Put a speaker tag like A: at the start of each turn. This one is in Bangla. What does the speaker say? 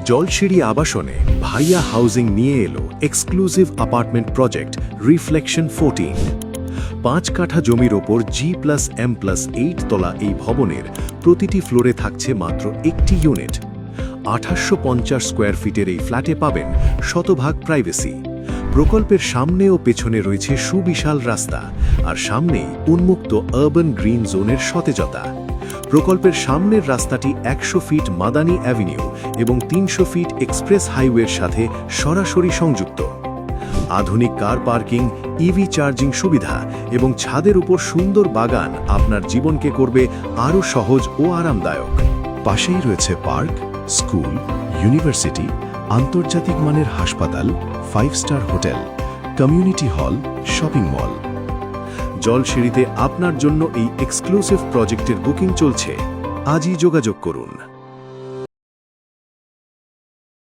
A: জলসিঁড়ি আবাসনে ভাইয়া হাউজিং নিয়ে এলো এক্সক্লুসিভ অ্যাপার্টমেন্ট প্রজেক্ট রিফ্লেকশন 14। 5 কাঠা জমির ওপর G+M+8 তলা এই ভবনের প্রতিটি ফ্লোরে থাকছে মাত্র একটি ইউনিট। 2850 স্কোয়ার ফিটের এই ফ্ল্যাটে পাবেন শতভাগ প্রাইভেসি। প্রকল্পের সামনে ও পেছনে রয়েছে সুবিশাল রাস্তা, আর সামনেই উন্মুক্ত আরবান গ্রিন জোনের সতেজতা। প্রকল্পের সামনের রাস্তাটি 100 ফিট মাদানী অ্যাভিনিউ এবং 300 ফিট এক্সপ্রেস হাইওয়ের সাথে সরাসরি সংযুক্ত। আধুনিক কার পার্কিং, ইভি চার্জিং সুবিধা এবং ছাদের উপর সুন্দর বাগান আপনার জীবনকে করবে আরও সহজ ও আরামদায়ক। পাশেই রয়েছে পার্ক, স্কুল, ইউনিভার্সিটি, আন্তর্জাতিক মানের হাসপাতাল, 5 star hotel, community hall, shopping mall. জলসিঁড়িতে আপনার জন্য এই এক্সক্লুসিভ প্রজেক্টের বুকিং চলছে। আজই যোগাযোগ করুন।